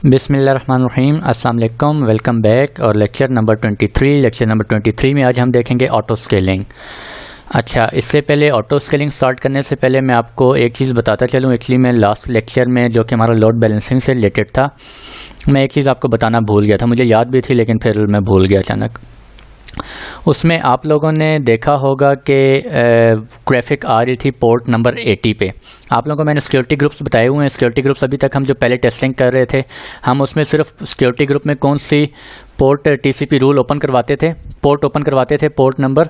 बिस्मिल्लाहिर्रहमानिर्रहीम, अस्सलाम वालेकुम, वेलकम बैक। और लेक्चर नंबर 23 में आज हम देखेंगे ऑटो स्केलिंग। अच्छा, इससे पहले ऑटो स्केलिंग स्टार्ट करने से पहले मैं आपको एक चीज़ बताता चलूँ। एक्चुअली मैं लास्ट लेक्चर में जो कि हमारा लोड बैलेंसिंग से रिलेटेड था, मैं एक चीज़ आपको बताना भूल गया था। मुझे याद भी थी लेकिन फिर मैं भूल गया अचानक। उसमें आप लोगों ने देखा होगा कि ट्रैफिक आ रही थी पोर्ट नंबर 80 पे। आप लोगों को मैंने सिक्योरिटी ग्रुप्स बताए हुए हैं। सिक्योरिटी ग्रुप्स अभी तक हम जो पहले टेस्टिंग कर रहे थे, हम उसमें सिर्फ सिक्योरिटी ग्रुप में कौन सी पोर्ट टीसीपी रूल ओपन करवाते थे, पोर्ट ओपन करवाते थे पोर्ट नंबर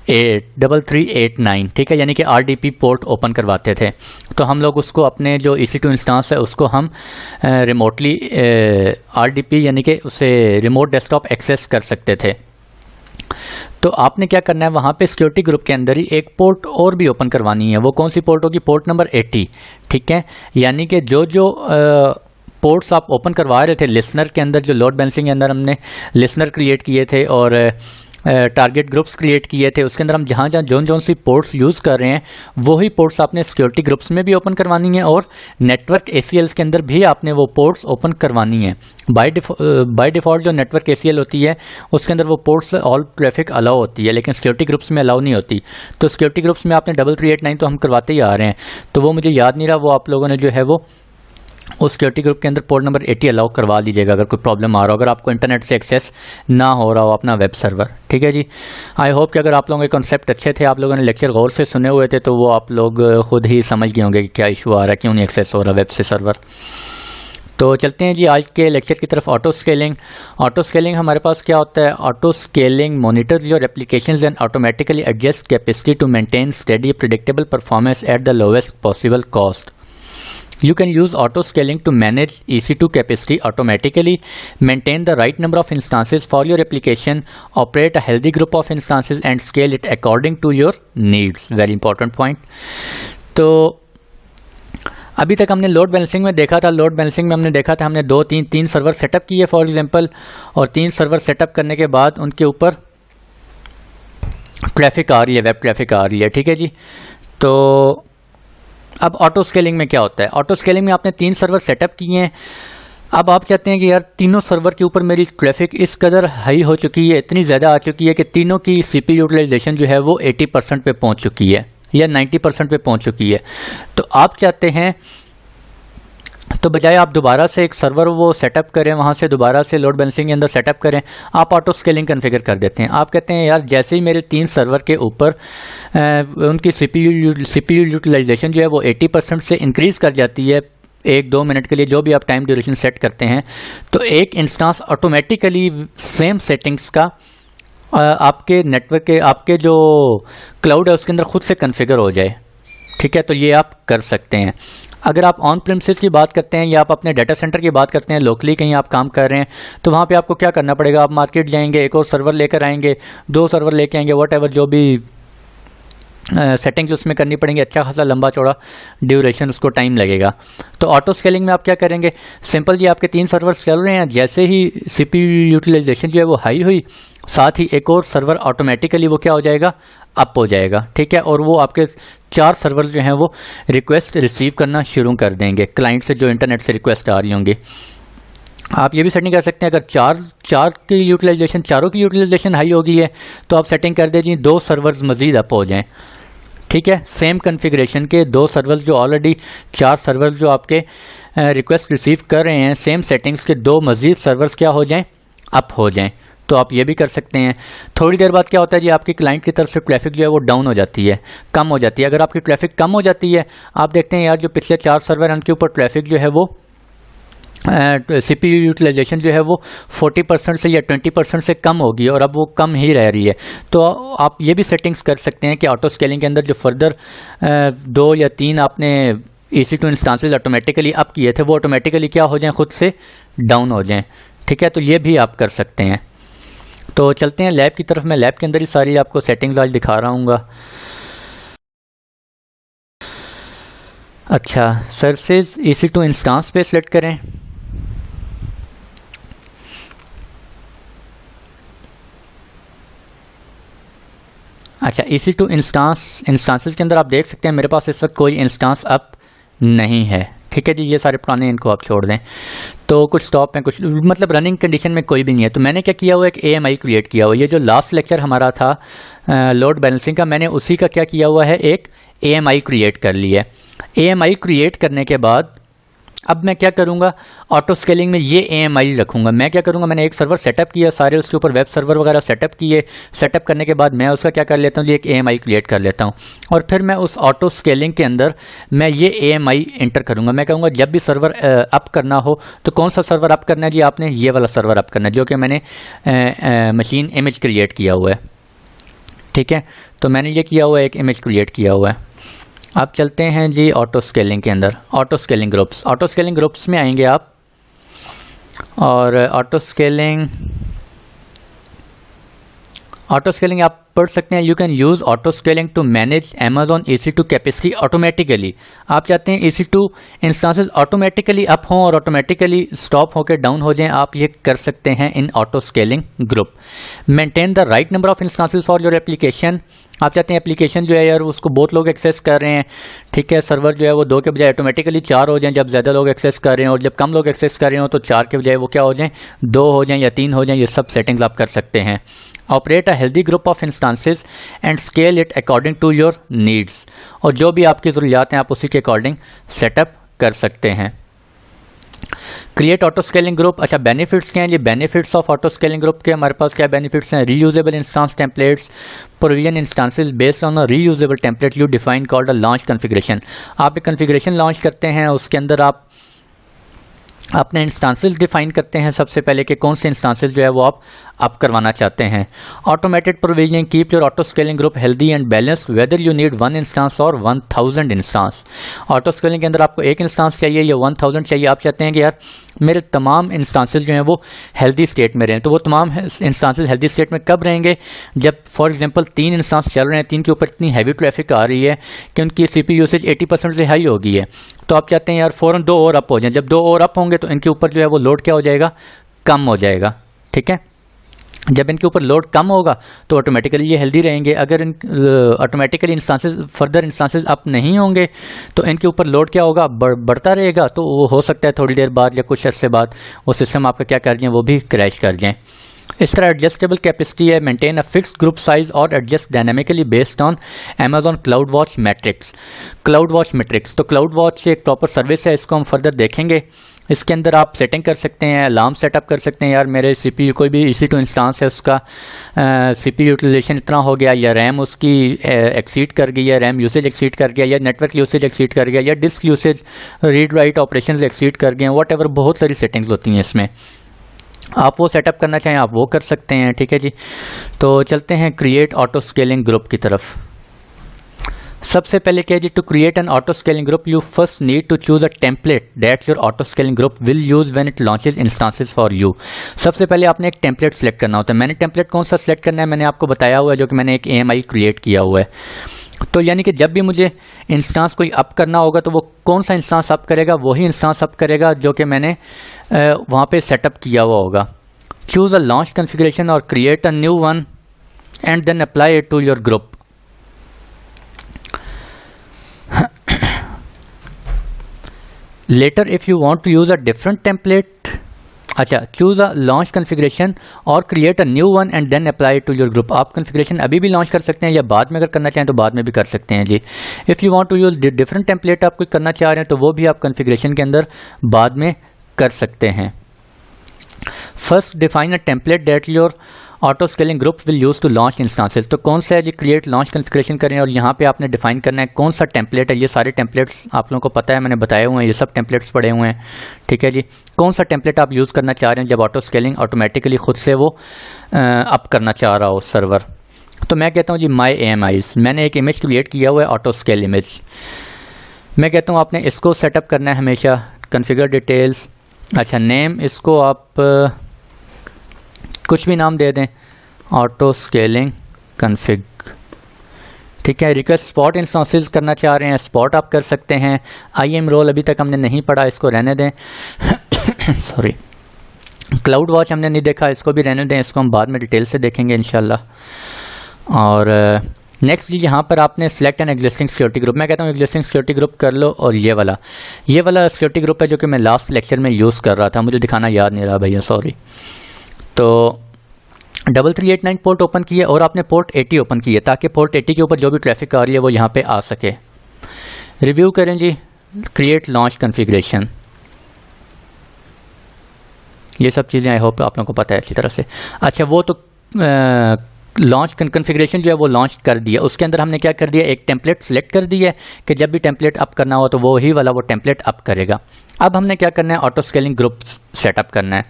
3389, ठीक है, यानी कि आरडीपी पोर्ट ओपन करवाते थे। तो हम लोग उसको अपने जो EC2 इंस्टांस है उसको हम रिमोटली आरडीपी यानी कि उसे रिमोट डेस्कटॉप एक्सेस कर सकते थे। तो आपने क्या करना है, वहाँ पे सिक्योरिटी ग्रुप के अंदर ही एक पोर्ट और भी ओपन करवानी है। वो कौन सी पोर्ट होगी? पोर्ट नंबर 80, ठीक है। यानी कि जो जो पोर्ट्स आप ओपन करवा रहे थे लिसनर के अंदर, जो लोड बैलेंसिंग के अंदर हमने लिसनर क्रिएट किए थे और टारगेट ग्रुप्स क्रिएट किए थे, उसके अंदर हम जहाँ जहाँ जोन सी पोर्ट्स यूज़ कर रहे हैं वही पोर्ट्स आपने सिक्योरिटी ग्रुप्स में भी ओपन करवानी है और नेटवर्क ACLs के अंदर भी आपने वो पोर्ट्स ओपन करवानी है। बाय डिफ़ॉल्ट जो नेटवर्क ACL होती है उसके अंदर वो पोर्ट्स ऑल ट्रैफिक अलाउ होती है, लेकिन सिक्योरिटी ग्रुप्स में अलाउ नहीं होती। तो सिक्योरिटी ग्रुप्स में आपने 3389 तो हम करवाते ही आ रहे हैं, तो वो मुझे याद नहीं रहा, वो आप लोगों ने जो है वो उस सिक्योरिटी ग्रुप के अंदर पोर्ट नंबर 80 अलाउ करवा लीजिएगा अगर कोई प्रॉब्लम आ रहा हो, अगर आपको इंटरनेट से एक्सेस ना हो रहा हो अपना वेब सर्वर, ठीक है जी। आई होप कि अगर आप लोगों के कॉन्सेप्ट अच्छे थे, आप लोगों ने लेक्चर गौर से सुने हुए थे, तो वो आप लोग खुद ही समझ गए होंगे कि क्या इशू आ रहा है, क्यों नहीं एक्सेस हो रहा वेब से सर्वर। तो चलते हैं जी आज के लेक्चर की तरफ। Auto scaling. ऑटो स्केलिंग हमारे पास क्या होता है? Auto scaling monitors your applications and automatically adjust capacity to maintain steady predictable performance at the lowest possible cost. You can use auto scaling to manage EC2 capacity automatically, maintain the right number of instances for your application, operate a healthy group of instances and scale it according to your needs. Very important point. तो अभी तक हमने load balancing में देखा था, load balancing में हमने देखा था, हमने तीन सर्वर सेटअप किए फॉर एग्जांपल, और 3 सर्वर सेटअप करने के बाद उनके ऊपर ट्रैफिक आ रही है, वेब ट्रैफिक आ रही है, ठीक है जी। तो अब ऑटो स्केलिंग में क्या होता है? ऑटो स्केलिंग में आपने 3 सर्वर सेटअप किए हैं। अब आप चाहते हैं कि यार तीनों सर्वर के ऊपर मेरी ट्रैफिक इस कदर हाई हो चुकी है, इतनी ज़्यादा आ चुकी है कि तीनों की CPU यूटिलाइजेशन जो है वो 80% पे पहुंच चुकी है या 90% पे पहुंच चुकी है। तो आप चाहते हैं, तो बजाय आप दोबारा से एक सर्वर वो सेटअप करें, वहाँ से दोबारा से लोड बैलेंसिंग के अंदर सेटअप करें, आप ऑटो स्केलिंग कन्फिगर कर देते हैं। आप कहते हैं यार जैसे ही मेरे 3 सर्वर के ऊपर उनकी CPU यूटिलाइजेशन जो है वो 80% से इंक्रीज़ कर जाती है 1-2 मिनट के लिए, जो भी आप टाइम ड्यूरेशन सेट करते हैं, तो एक इंस्टांस ऑटोमेटिकली सेम सेटिंग्स का आपके नेटवर्क के, आपके जो क्लाउड है उसके अंदर खुद से कन्फिगर हो जाए, ठीक है। तो ये आप कर सकते हैं। अगर आप ऑन प्रेमिसेस की बात करते हैं या आप अपने डाटा सेंटर की बात करते हैं, लोकली कहीं आप काम कर रहे हैं, तो वहाँ पे आपको क्या करना पड़ेगा? आप मार्केट जाएंगे, एक और सर्वर लेकर आएंगे, 2 सर्वर लेके आएंगे, वॉट जो भी सेटिंग्स उसमें करनी पड़ेंगी, अच्छा खासा लंबा चौड़ा ड्यूरेशन, उसको टाइम लगेगा। तो ऑटो स्केलिंग में आप क्या करेंगे? सिंपल जी, आपके 3 सर्वर चल रहे हैं, जैसे ही CPU यूटिलाइजेशन जो है वो हाई हुई, साथ ही एक और सर्वर ऑटोमेटिकली वो क्या हो जाएगा? अप हो जाएगा, ठीक है। और वो आपके 4 सर्वर जो हैं वो रिक्वेस्ट रिसीव करना शुरू कर देंगे क्लाइंट से, जो इंटरनेट से रिक्वेस्ट आ रही होंगी। आप ये भी सेटिंग कर सकते हैं, अगर चारों की यूटिलाइजेशन हाई हो गई है तो आप सेटिंग कर दीजिए 2 सर्वर्स मजीद अप हो जाएं, ठीक है। सेम कन्फिग्रेशन के 2 सर्वर्स, जो ऑलरेडी 4 सर्वर्स जो आपके रिक्वेस्ट रिसीव कर रहे हैं, सेम सेटिंग्स के 2 मजीद सर्वर्स क्या हो जाएं? अप हो जाएं। तो आप ये भी कर सकते हैं। थोड़ी देर बाद क्या होता है जी, आपकी क्लाइंट की तरफ से ट्रैफिक जो है वो डाउन हो जाती है, कम हो जाती है। अगर आपकी ट्रैफिक कम हो जाती है, आप देखते हैं यार जो पिछले 4 सर्वर हैं उनके ऊपर ट्रैफिक जो है वो CPU यूटिलाइजेशन जो है वो 40% से या 20% से कम होगी और अब वो कम ही रह रही है। तो आप ये भी सेटिंग्स कर सकते हैं कि ऑटो स्केलिंग के अंदर जो फर्दर 2 या 3 आपने EC2 इंस्टांसेस ऑटोमेटिकली अप किए थे, वो ऑटोमेटिकली क्या हो जाएं? खुद से डाउन हो जाएं, ठीक है। तो ये भी आप कर सकते हैं। तो चलते हैं लैब की तरफ। मैं लैब के अंदर ही सारी आपको सेटिंग्स आज दिखा रहा हूँ। अच्छा, सर्विसेज EC2 इंस्टांस पे सेलेक्ट करें। अच्छा, EC2 इंस्टांसेस के अंदर आप देख सकते हैं मेरे पास इस वक्त कोई इंस्टांस अप नहीं है, ठीक है जी, ये सारे पुराने इनको आप छोड़ दें। तो कुछ स्टॉप हैं, कुछ मतलब रनिंग कंडीशन में कोई भी नहीं है। तो मैंने क्या किया हुआ, एक AMI क्रिएट किया हुआ। ये जो लास्ट लेक्चर हमारा था लोड बैलेंसिंग का, मैंने उसी का क्या किया हुआ है, एक AMI क्रिएट कर लिया है। AMI क्रिएट करने के बाद अब मैं क्या करूंगा, ऑटो स्केलिंग में ये AMI रखूंगा। मैं क्या करूंगा, मैंने एक सर्वर सेटअप किया, सारे उसके ऊपर वेब सर्वर वगैरह सेटअप किए। सेटअप करने के बाद मैं उसका क्या कर लेता हूँ, एक AMI क्रिएट कर लेता हूँ और फिर मैं उस ऑटो स्केलिंग के अंदर मैं ये AMI इंटर करूंगा। मैं कहूँगा जब भी सर्वर अप करना हो तो कौन सा सर्वर अप करना है जी, आपने ये वाला सर्वर अप करना है जो कि मैंने मशीन इमेज क्रिएट किया हुआ है। ठीक है, तो मैंने ये किया हुआ है, एक इमेज क्रिएट किया हुआ है। अब चलते हैं जी ऑटो स्केलिंग के अंदर, auto scaling groups. Auto scaling groups में आएंगे आप और ऑटो स्केलिंग आप पढ़ सकते हैं। You can use auto scaling to manage Amazon EC2 capacity automatically. आप चाहते हैं EC2 इंस्टांसेस ऑटोमेटिकली अप हों और ऑटोमेटिकली स्टॉप होकर डाउन हो जाएं, आप ये कर सकते हैं in auto scaling group. Maintain the right number of instances for your application. आप चाहते हैं एप्लीकेशन जो है यार उसको बहुत लोग एक्सेस कर रहे हैं, ठीक है, सर्वर जो है वो 2 के बजाय ऑटोमेटिकली 4 हो जाएं जब ज़्यादा लोग एक्सेस कर रहे हैं, और जब कम लोग एक्सेस कर रहे हो तो 4 के बजाय वो क्या हो जाएं, 2 हो जाएं या 3 हो जाएं। ये सब सेटिंग्स आप कर सकते हैं। Operate a healthy group of instances and scale it according to your needs. और जो भी आपकी ज़रूरियात हैं आप उसी के अकॉर्डिंग सेटअप कर सकते हैं। Create auto scaling group. अच्छा, बेनिफिट्स क्या हैं जी, benefits of auto scaling group के हमारे पास क्या बेनिफिट्स हैं, reusable instance templates, provision instances based on a reusable template you define called a launch configuration. आप एक कॉन्फ़िगरेशन लॉन्च करते हैं, उसके अंदर आप अपने इंस्टांसेस डिफाइन करते हैं सबसे पहले कि कौन से इंस्टांसेस जो है वो आप अप करवाना चाहते हैं। Automated provisioning keep your auto scaling group healthy and balanced whether you need 1 instance और 1000 इंस्टांस। ऑटो स्केलिंग के अंदर आपको 1 इंस्टांस चाहिए या 1000 चाहिए, आप चाहते हैं कि यार मेरे तमाम इंस्टांसेस जो हैं वो हेल्दी स्टेट में रहें। तो वो तमाम इंस्टांसेस हेल्दी स्टेट में कब रहेंगे, जब फॉर एग्जांपल 3 इंस्टांस चल रहे हैं, 3 के ऊपर इतनी हैवी ट्रैफिक आ रही है कि उनकी CPU यूसेज 80% से हाई हो गई है। तो आप चाहते हैं यार फ़ौरन 2 और अप हो जाएं। जब 2 और अप होंगे तो इनके ऊपर जो है वो लोड क्या हो जाएगा, कम हो जाएगा। ठीक है, जब इनके ऊपर लोड कम होगा तो ऑटोमेटिकली ये हेल्दी रहेंगे। अगर इन automatically instances further instances up नहीं होंगे तो इनके ऊपर लोड क्या होगा, बढ़ता रहेगा। तो वो हो सकता है थोड़ी देर बाद या कुछ अर्से बाद वो सिस्टम आपका क्या कर जाए, वो भी क्रैश कर जाए। इस तरह एडजस्टेबल कैपेसिटी है, maintain a fixed group size और adjust dynamically based on Amazon cloud watch metrics. Cloud watch metrics, तो क्लाउड वॉच एक प्रॉपर सर्विस है, इसको हम फर्दर देखेंगे। इसके अंदर आप सेटिंग कर सकते हैं, अलार्म सेटअप कर सकते हैं, यार मेरे CPU कोई भी EC2 इंस्टांस है उसका CPU यूटिलाइजेशन इतना हो गया, या रैम उसकी एक्सीड कर गई, या रैम यूसेज एक्सीड कर गया, या नेटवर्क यूसेज एक्सीड कर गया, या disk usage read write operations exceed कर गए, वॉट एवर, बहुत सारी सेटिंग्स होती हैं इसमें। आप वो सेटअप करना चाहें आप वो कर सकते हैं। ठीक है जी, तो चलते हैं क्रिएट ऑटो स्केलिंग ग्रुप की तरफ। सबसे पहले क्या है जी, to create an auto scaling group you first need to choose a template that your auto scaling group will use when it launches instances for you. सबसे पहले आपने एक टेम्पलेट सेलेक्ट करना होता है। मैंने टेम्पलेट कौन सा सेलेक्ट करना है मैंने आपको बताया हुआ है, जो कि मैंने एक AMI क्रिएट किया हुआ है। तो यानी कि जब भी मुझे इंस्टांस कोई अप करना होगा तो वो कौन सा इंस्टांस अप करेगा, वही इंस्टांस अप करेगा जो कि मैंने वहाँ पे सेटअप किया हुआ होगा। चूज अ लॉन्च कॉन्फ़िगरेशन और create a new one and then apply it to your group. Later if you want to use a different template, अच्छा, choose a launch configuration और create a new one and then apply it to your group। आप configuration अभी भी launch कर सकते हैं या बाद में अगर करना चाहें तो बाद में भी कर सकते हैं जी। If you want to use different template आप कोई करना चाह रहे हैं तो वो भी आप configuration के अंदर बाद में कर सकते हैं। First define a template that your auto scaling group will use to launch instances. तो कौन सा है जी, क्रिएट लॉन्च कॉन्फ़िगरेशन करें और यहाँ पे आपने डिफाइन करना है कौन सा टेम्पलेट है। ये सारे टेम्पलेट्स आप लोगों को पता है, मैंने बताए हुए हैं, ये सब टेम्पलेट्स पड़े हुए हैं। ठीक है जी, कौन सा टेम्पलेट आप यूज़ करना चाह रहे हैं जब ऑटो स्केलिंग ऑटोमेटिकली खुद से वो अप करना चाह रहा हो सर्वर। तो मैं कहता हूँ जी माई AMIs, मैंने एक इमेज क्रिएट किया हुआ है ऑटो स्केल इमेज। मैं कहता हूँ आपने इसको सेटअप करना है हमेशा, कॉन्फ़िगर डिटेल्स। अच्छा, नेम इसको आप कुछ भी नाम दे दें, ऑटो स्केलिंग कॉन्फ़िग। ठीक है, रिक्वेस्ट स्पॉट इंस्टांसेस करना चाह रहे हैं, स्पॉट आप कर सकते हैं। IAM रोल अभी तक हमने नहीं पढ़ा, इसको रहने दें। सॉरी, क्लाउड वॉच हमने नहीं देखा, इसको भी रहने दें, इसको हम बाद में डिटेल से देखेंगे इंशाल्लाह। और नेक्स्ट जी यहाँ पर आपने select an existing security group, मैं कहता हूँ एग्जिस्टिंग सिक्योरिटी ग्रुप कर लो, और ये वाला सिक्योरिटी ग्रुप है जो कि मैं लास्ट लेक्चर में यूज़ कर रहा था, मुझे दिखाना याद नहीं रहा भैया, सॉरी। तो 3389 पोर्ट ओपन की है और आपने पोर्ट 80 ओपन की है ताकि पोर्ट 80 के ऊपर जो भी ट्रैफिक आ रही है वो यहाँ पे आ सके। रिव्यू करें जी, क्रिएट लॉन्च कॉन्फ़िगरेशन, ये सब चीज़ें आई होप आप लोगों को पता है अच्छी तरह से। अच्छा, वो तो लॉन्च कॉन्फ़िगरेशन जो है वो लॉन्च कर दिया, उसके अंदर हमने क्या कर दिया, एक टेम्पलेट सेलेक्ट कर दिया है कि जब भी टेम्पलेट अप करना हो तो वो ही वाला वो टेम्पलेट अप करेगा। अब हमने क्या करना है, ऑटो स्केलिंग ग्रुप सेटअप करना है।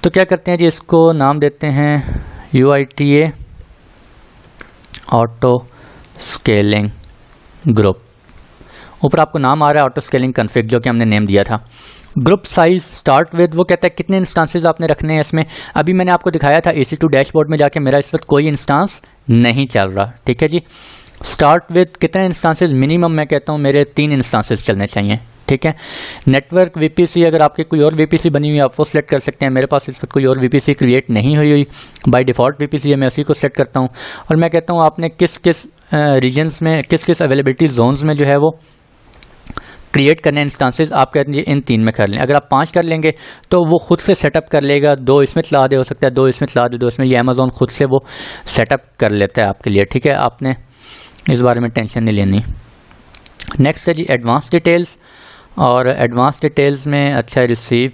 तो क्या करते हैं जी, इसको नाम देते हैं UITA ऑटो स्केलिंग ग्रुप। ऊपर आपको नाम आ रहा है ऑटो स्केलिंग कॉन्फ़िग, जो कि हमने नेम दिया था। ग्रुप साइज स्टार्ट विद, वो कहता है कितने इंस्टांसेस आपने रखने हैं इसमें। अभी मैंने आपको दिखाया था EC2 डैशबोर्ड में जाके, मेरा इस वक्त कोई इंस्टांस नहीं चल रहा, ठीक है जी। स्टार्ट विद कितने इंस्टांसेस, मिनिमम मैं कहता हूँ मेरे 3 इंस्टांसेस चलने चाहिए, ठीक है। नेटवर्क VPC, अगर आपकी कोई और VPC बनी हुई है आप वो सिलेक्ट कर सकते हैं। मेरे पास इस वक्त कोई और VPC क्रिएट नहीं हुई, बाय डिफ़ॉल्ट VPC है, मैं उसी को सिलेक्ट करता हूँ। और मैं कहता हूँ आपने किस किस रीजन्स में, किस किस अवेलेबिलिटी जोन्स में जो है वो क्रिएट करने इंस्टांसेस, आप कहते हैं इन 3 में कर लें। अगर आप 5 कर लेंगे तो वो खुद से सेटअप कर लेगा, 2 इसमें चला दे, हो सकता है 2 इसमें चला दे, 2 इसमें, ये अमेज़ॉन खुद से वो सेटअप कर लेता है आपके लिए, ठीक है। आपने इस बारे में टेंशन नहीं लेनी। नेक्स्ट है जी एडवांस डिटेल्स, और एडवांस डिटेल्स में अच्छा receive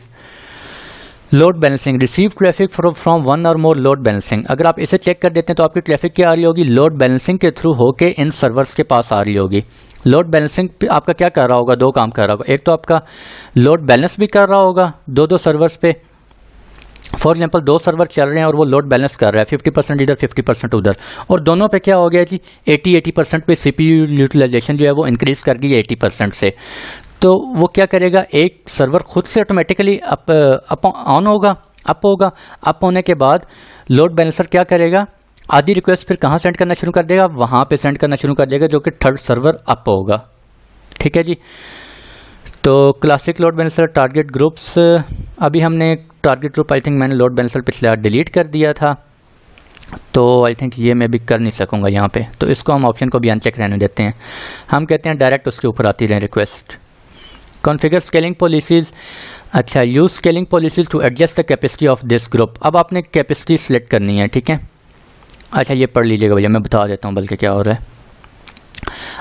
load balancing, receive traffic from 1 और मोर लोड बैलेंसिंग। अगर आप इसे चेक कर देते हैं तो आपकी ट्रैफिक क्या आ रही होगी, लोड बैलेंसिंग के थ्रू होके इन सर्वर्स के पास आ रही होगी। लोड बैलेंसिंग आपका क्या कर रहा होगा, 2 काम कर रहा होगा। एक तो आपका लोड बैलेंस भी कर रहा होगा 2 सर्वर्स पे, फॉर एग्जांपल 2 सर्वर चल रहे हैं और वो लोड बैलेंस कर रहा है 50% इधर 50% उधर, और दोनों पे क्या हो गया जी 80% पे CPU यूटिलाइजेशन जो है वो इंक्रीज कर गई 80% से। तो वो क्या करेगा, एक सर्वर खुद से ऑटोमेटिकली अप ऑन होगा, अप होगा। अप होने के बाद लोड बैलेंसर क्या करेगा, आधी रिक्वेस्ट फिर कहाँ सेंड करना शुरू कर देगा, वहाँ पे सेंड करना शुरू कर देगा, जो कि 3rd सर्वर अप होगा, ठीक है जी। तो classic load balancer target groups, अभी हमने टारगेट ग्रुप आई थिंक मैंने लोड बैलेंसर पिछले डिलीट कर दिया था, तो आई थिंक ये मैं भी कर नहीं सकूँगा यहाँ पे, तो इसको हम ऑप्शन को भी अनचेक रहने देते हैं। हम कहते हैं डायरेक्ट उसके ऊपर आती रहे रिक्वेस्ट। कॉन्फ़िगर स्केलिंग पॉलिसीज़, अच्छा use scaling policies to adjust the capacity of this group. अब आपने कैपेसिटी सिलेक्ट करनी है, ठीक है। अच्छा ये पढ़ लीजिएगा भैया, मैं बता देता हूँ बल्कि क्या हो रहा है।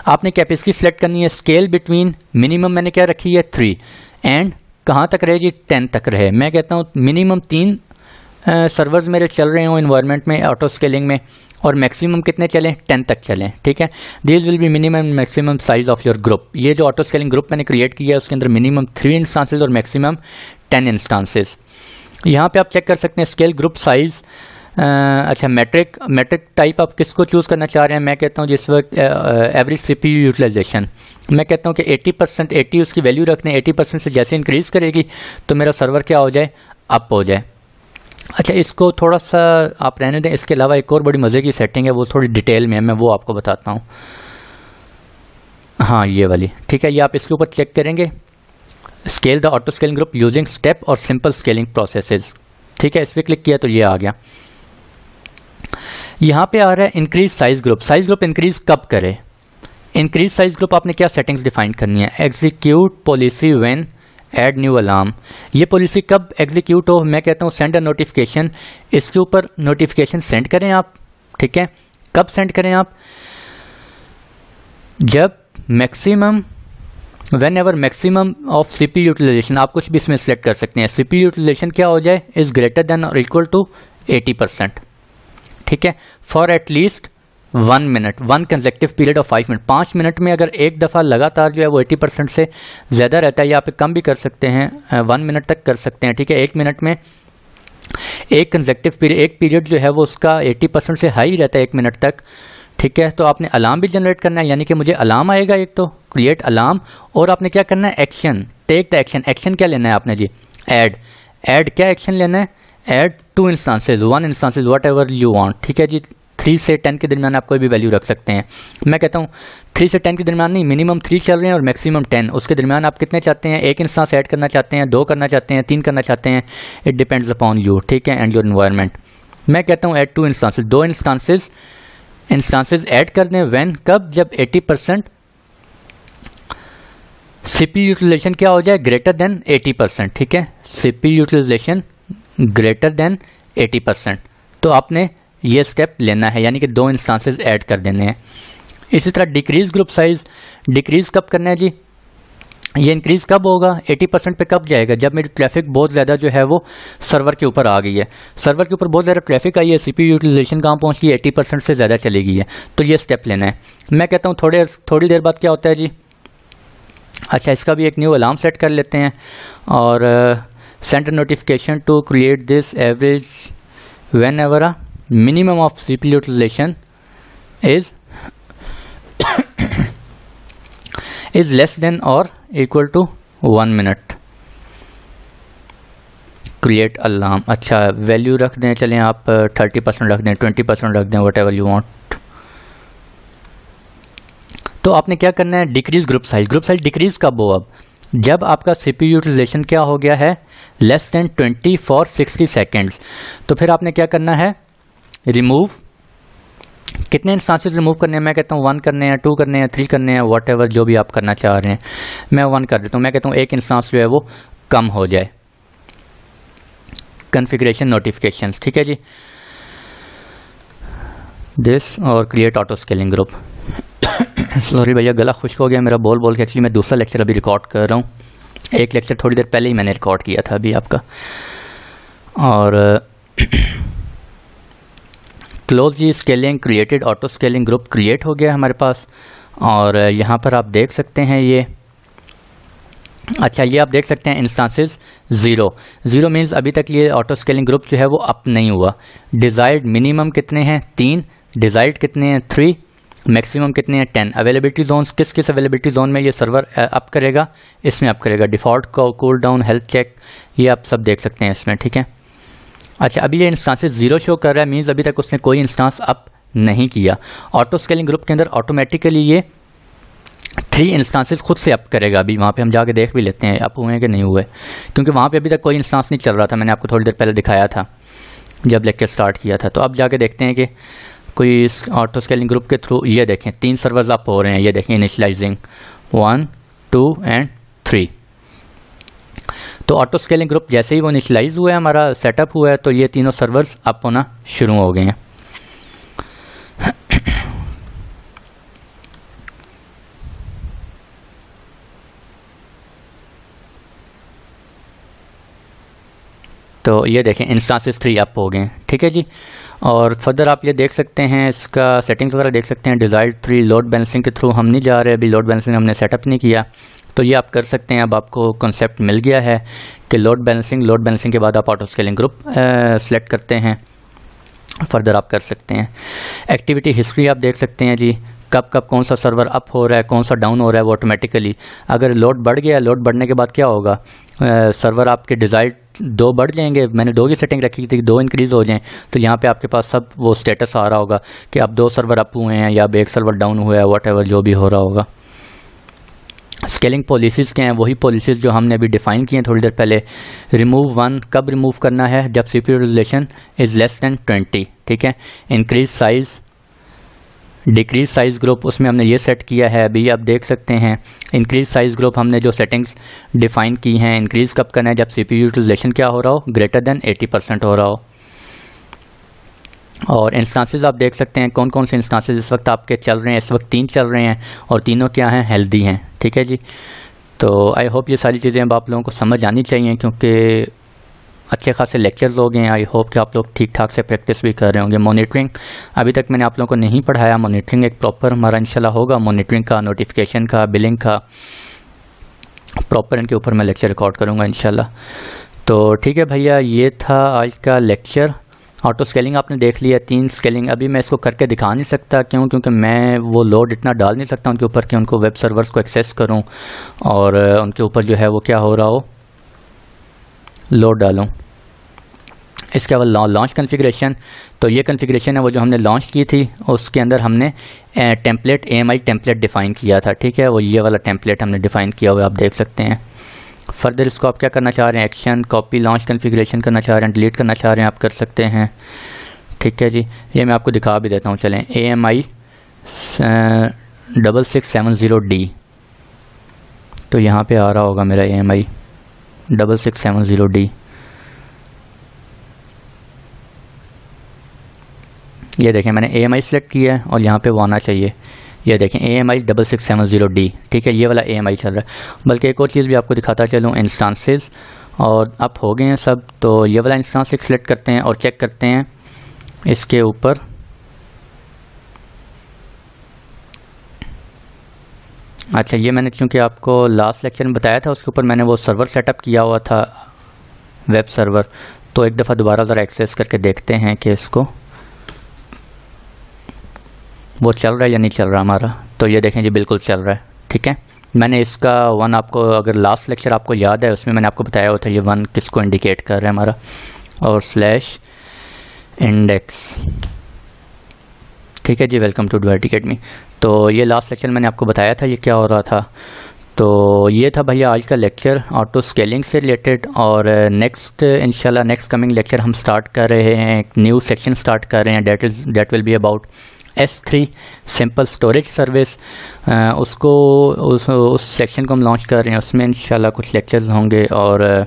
आपने कैपेसिटी सिलेक्ट करनी है, स्केल बिटवीन, मिनिमम मैंने क्या रखी है 3, एंड कहाँ तक रहे जी 10 तक रहे। मैं कहता हूँ मिनिमम 3 सर्वर्स मेरे चल रहे हो इन्वायरमेंट में ऑटो स्केलिंग में, और मैक्सिमम कितने चलें 10 तक चलें, ठीक है। This will be minimum maximum size of your group. ये जो ऑटो स्केलिंग ग्रुप मैंने क्रिएट किया है उसके अंदर मिनिमम 3 इंस्टांसेस और मैक्सिमम 10 इंस्टांसेस। यहाँ पे आप चेक कर सकते हैं स्केल ग्रुप साइज। अच्छा मैट्रिक टाइप आप किसको चूज़ करना चाह रहे हैं, मैं कहता हूँ जिस वक्त एवरेज CPU यूटिलाइजेशन, मैं कहता हूँ कि 80% 80 उसकी वैल्यू रखने, 80% से जैसे इंक्रीज़ करेगी तो मेरा सर्वर क्या हो जाए, अप हो जाए। अच्छा इसको थोड़ा सा आप रहने दें, इसके अलावा एक और बड़ी मज़े की सेटिंग है, वो थोड़ी डिटेल में है, मैं वो आपको बताता हूँ। हाँ ये वाली, ठीक है, ये आप इसके ऊपर चेक करेंगे, scale the auto scaling group using step और सिंपल स्केलिंग प्रोसेसेस, ठीक है। इस पर क्लिक किया तो ये आ गया। यहाँ पे आ रहा है increase size group. Size group increase कब करे, इंक्रीज साइज ग्रुप आपने क्या सेटिंग्स डिफाइन करनी है, execute policy when add new alarm. ये पॉलिसी कब एग्जीक्यूट हो, मैं कहता हूँ सेंड अ नोटिफिकेशन, इसके ऊपर नोटिफिकेशन सेंड करें आप, ठीक है। कब सेंड करें आप, जब maximum, whenever maximum of CPU utilisation, आप कुछ भी इसमें सेलेक्ट कर सकते हैं, CPU यूटिलाइजेशन क्या हो जाए, इज ग्रेटर देन और इक्वल टू 80%, ठीक है। For at least 1 minute, 1 consecutive period of 5 minute, 5 minute में अगर एक दफ़ा लगातार जो है वो 80% से ज़्यादा रहता है, या आप कम भी कर सकते हैं, 1 मिनट तक कर सकते हैं, ठीक है। 1 मिनट में एक कंसेक्टिव पीरियड, एक पीरियड जो है वो उसका 80% से हाई रहता है 1 मिनट तक, ठीक है। तो आपने अलार्म भी जनरेट करना है, यानी कि मुझे अलार्म आएगा, एक तो क्रिएट अलार्म, और आपने क्या करना है action, take the action. Action क्या लेना है आपने जी, ऐड क्या एक्शन लेना है, add 2 instances 1 instances whatever you want, ठीक है जी। 3 से 10 के दरमियान आप कोई भी वैल्यू रख सकते हैं। मैं कहता हूँ 3 से 10 के दरमियान नहीं, मिनिमम 3 चल रहे हैं और मैक्सिमम 10, उसके दरमियान आप कितने चाहते हैं, 1 इंस्टांस ऐड करना चाहते हैं, 2 करना चाहते हैं, 3 करना चाहते हैं, इट डिपेंड्स अपॉन यू, ठीक है, एंड योर इन्वायरमेंट। मैं कहता हूँ ऐड 2 इंस्टांसेज, 2 इंस्टांसेज इंस्टांसेस ऐड कर दें व्हेन, कब, जब 80% सीपीयू यूटिलाइजेशन क्या हो जाए, ग्रेटर देन 80%। ठीक है, सीपीयू यूटिलाइजेशन ग्रेटर देन 80%। तो आपने ये स्टेप लेना है, यानी कि 2 इंस्टांसेस ऐड कर देने हैं। इसी तरह डिक्रीज ग्रुप साइज, डिक्रीज कब करना है जी, ये इंक्रीज कब होगा, 80% पे कब जाएगा, जब मेरी ट्रैफिक बहुत ज़्यादा जो है वो सर्वर के ऊपर आ गई है। सर्वर के ऊपर बहुत ज़्यादा ट्रैफिक आई है, सीपीयू यूटिलाइजेशन कहाँ पहुँच गई है, 80% से ज़्यादा चली गई है। तो ये स्टेप लेना है। मैं कहता हूँ थोड़ी देर बाद क्या होता है जी, अच्छा इसका भी एक न्यू अलार्म सेट कर लेते हैं और send notification to create this average whenever a minimum of CPU utilization is less than और equal to 1 minute. Create alarm, अच्छा वैल्यू रख दें, चलें आप 30% रख दें, 20% रख दें, वट एवर यू वांट। तो आपने क्या करना है, decrease group size. Group size decrease कब हो, अब जब आपका सीपीयू यूटिलाइजेशन क्या हो गया है, लेस देन 20 फॉर 60 सेकेंड्स। तो फिर आपने क्या करना है, रिमूव, कितने इंस्टांसेस रिमूव करने हैं, मैं कहता हूँ 1 करने हैं, 2 करने हैं, 3 करने हैं, वट एवर जो भी आप करना चाह रहे हैं। मैं 1 कर देता हूँ, मैं कहता हूँ एक इंस्टांस जो है वो कम हो जाए। कॉन्फ़िगरेशन नोटिफिकेशंस, ठीक है जी, दिस और create auto scaling group. Sorry भैया गला खुश्क हो गया मेरा बोल बोल के, एक्चुअली मैं दूसरा लेक्चर अभी रिकॉर्ड कर रहा हूँ। एक लेक्चर थोड़ी देर पहले ही मैंने रिकॉर्ड किया था अभी आपका। और क्लोज जी scaling created auto scaling group create हो गया हमारे पास। और यहाँ पर आप देख सकते हैं ये, अच्छा ये आप देख सकते हैं इंस्टांसेस 0 मीन्स अभी तक ये ऑटो स्केलिंग ग्रुप जो है वो अप नहीं हुआ। डिज़ायर्ड मिनिमम कितने हैं, 3, डिज़ायर्ड कितने हैं, 3, मैक्सिमम कितने हैं, 10। अवेलेबिलिटी जोन्स, किस किस अवेलेबिलिटी जोन में ये सर्वर अप करेगा, इसमें अप करेगा। Default cool down, health check, ये आप सब देख सकते हैं इसमें, ठीक है। अच्छा अभी ये इंस्टांसेस 0 शो कर रहा है, मीन्स अभी तक उसने कोई इंस्टांस अप नहीं किया। ऑटो स्केलिंग ग्रुप के अंदर ऑटोमेटिकली ये 3 इंस्टांसेस खुद से अप करेगा। अभी वहाँ पे हम जाके देख भी लेते हैं अप हुए हैं कि नहीं हुए, क्योंकि वहाँ पे अभी तक कोई इंस्टांस नहीं चल रहा था। मैंने आपको थोड़ी देर पहले दिखाया था जब लेक्चर स्टार्ट किया था। तो अब जाके देखते हैं कि कोई इस ऑटो स्केलिंग ग्रुप के थ्रू, ये देखें 3 सर्वर्स अप हो रहे हैं। ये देखें इनिशियलाइजिंग 1, 2 एंड 3। तो ऑटो स्केलिंग ग्रुप जैसे ही वो इनिशियलाइज हुआ है, हमारा सेटअप हुआ है, तो ये तीनों सर्वर्स अप होना शुरू हो गए हैं। तो ये देखें इंस्टांसेस 3 अप हो गए हैं, ठीक है जी। और फर्दर आप ये देख सकते हैं, इसका सेटिंग्स वगैरह देख सकते हैं। डिज़ायर्ड 3 लोड बैलेंसिंग के थ्रू हम नहीं जा रहे, अभी लोड बैलेंसिंग हमने सेटअप नहीं किया, तो ये आप कर सकते हैं। अब आपको कॉन्सेप्ट मिल गया है कि लोड बैलेंसिंग के बाद आप ऑटो स्केलिंग ग्रुप सेलेक्ट करते हैं, फर्दर आप कर सकते हैं। एक्टिविटी हिस्ट्री आप देख सकते हैं जी, कब कब कौन सा सर्वर अप हो रहा है, कौन सा डाउन हो रहा है, वो ऑटोमेटिकली। अगर लोड बढ़ गया, लोड बढ़ने के बाद क्या होगा, सर्वर आपके डिज़ायर्ड 2 बढ़ जाएंगे। मैंने 2 की सेटिंग रखी थी, 2 इंक्रीज़ हो जाएं, तो यहाँ पे आपके पास सब वो स्टेटस आ रहा होगा कि अब 2 सर्वर अप हुए हैं या अब 1 सर्वर डाउन हुआ है, वट एवर जो भी हो रहा होगा। स्केलिंग पॉलिसीज़ क्या हैं, वही पॉलिसीज़ जो हमने अभी डिफ़ाइन की हैं थोड़ी देर पहले। रिमूव 1 कब रिमूव करना है, जब CPU utilisation is less than 20, ठीक है। Increase size, decrease size group, उसमें हमने ये सेट किया है, अभी आप देख सकते हैं। इंक्रीज साइज़ ग्रुप हमने जो सेटिंग्स डिफ़ाइन की हैं, इंक्रीज़ कब करना है, जब सीपीयू यूटिलाइजेशन क्या हो रहा हो, ग्रेटर देन 80% हो रहा हो। और इंस्टांसेस आप देख सकते हैं कौन कौन से इंस्टांसेस इस वक्त आपके चल रहे हैं। इस वक्त 3 चल रहे हैं और तीनों क्या हैं, हेल्दी हैं, ठीक है जी। तो आई होप ये सारी चीज़ें अब आप लोगों को समझ आनी चाहिए, क्योंकि अच्छे खासे लेक्चर्स हो गए हैं। आई होप कि आप लोग ठीक ठाक से प्रैक्टिस भी कर रहे होंगे। मॉनिटरिंग अभी तक मैंने आप लोगों को नहीं पढ़ाया, मॉनिटरिंग एक प्रॉपर हमारा इंशाल्लाह होगा। मॉनिटरिंग का, नोटिफिकेशन का, बिलिंग का प्रॉपर इनके ऊपर मैं लेक्चर रिकॉर्ड करूँगा इंशाल्लाह। तो ठीक है भैया, ये था आज का लेक्चर। ऑटो स्केलिंग आपने देख लिया, 3 स्केलिंग। अभी मैं इसको करके दिखा नहीं सकता, क्यों, क्योंकि मैं वो लोड इतना डाल नहीं सकता उनके ऊपर कि उनको वेब सर्वर्स को एक्सेस करूं और उनके ऊपर जो है वो क्या हो रहा हो, लोड डालूं। इसके अलावा लॉन्च कॉन्फ़िगरेशन, तो ये कॉन्फ़िगरेशन है वो जो हमने लॉन्च की थी, उसके अंदर हमने टेम्पलेट AMI टेम्पलेट डिफ़ाइन किया था, ठीक है। वो ये वाला टेम्पलेट हमने डिफ़ाइन किया हुआ, आप देख सकते हैं। फर्दर इसको आप क्या करना चाह रहे हैं, एक्शन, कॉपी, लॉन्च कॉन्फ़िगरेशन करना चाह रहे हैं, डिलीट करना चाह रहे हैं, आप कर सकते हैं, ठीक है जी, ये मैं आपको दिखा भी देता हूँ। चलें, AMI 6670D, तो यहाँ पे आ रहा होगा मेरा AMI 6670D। ये देखें मैंने AMI सेलेक्ट किया है और यहाँ पे वो आना चाहिए। ये देखें AMI 6670D, ठीक है, ये वाला AMI चल रहा है। बल्कि एक और चीज़ भी आपको दिखाता चलूँ, इंस्टांसेस, और अब हो गए हैं सब। तो ये वाला इंस्टांस एक सिलेक्ट करते हैं और चेक करते हैं इसके ऊपर। अच्छा, ये मैंने चूँकि आपको लास्ट लेक्चर में बताया था, उसके ऊपर मैंने वो सर्वर सेटअप किया हुआ था, वेब सर्वर। तो एक दफ़ा दोबारा ज़रा एक्सेस करके देखते हैं कि इसको वो चल रहा है या नहीं चल रहा हमारा। तो ये देखें जी, बिल्कुल चल रहा है, ठीक है। मैंने इसका वन, आपको अगर लास्ट लेक्चर आपको याद है, उसमें मैंने आपको बताया हुआ था ये वन किसको इंडिकेट कर रहा है हमारा, और /index, ठीक है जी। Welcome to Duarty academy. तो ये लास्ट लेक्चर मैंने आपको बताया था ये क्या हो रहा था। तो ये था भैया आज का लेक्चर ऑटो स्केलिंग से रिलेटेड। और नेक्स्ट इंशाल्लाह नेक्स्ट कमिंग लेक्चर हम स्टार्ट कर रहे हैं, एक न्यू सेक्शन स्टार्ट कर रहे हैं, that will be about S3 simple storage service. उसको उस सेक्शन को हम लॉन्च कर रहे हैं, उसमें इंशाल्लाह कुछ लेक्चर्स होंगे। और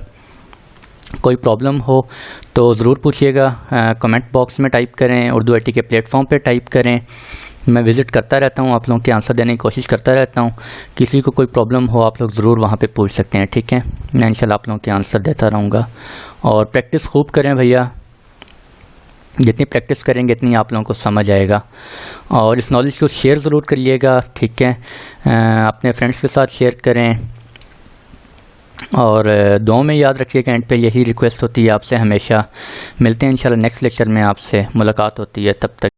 कोई प्रॉब्लम हो तो ज़रूर पूछिएगा, कमेंट बॉक्स में टाइप करें, उर्दू IT के प्लेटफॉर्म पे टाइप करें। मैं विज़िट करता रहता हूँ, आप लोगों के आंसर देने की कोशिश करता रहता हूँ। किसी को कोई प्रॉब्लम हो आप लोग ज़रूर वहाँ पे पूछ सकते हैं, ठीक है। मैं इंशाल्लाह आप लोगों के आंसर देता रहूँगा। और प्रैक्टिस खूब करें भैया, जितनी प्रैक्टिस करेंगे इतनी आप लोगों को समझ आएगा। और इस नॉलेज को शेयर ज़रूर करिएगा, ठीक है, अपने फ्रेंड्स के साथ शेयर करें। और दुआओं में याद रखिएगा, एंड पे यही रिक्वेस्ट होती है आपसे हमेशा। मिलते हैं इंशाल्लाह नेक्स्ट लेक्चर में, आपसे मुलाकात होती है, तब तक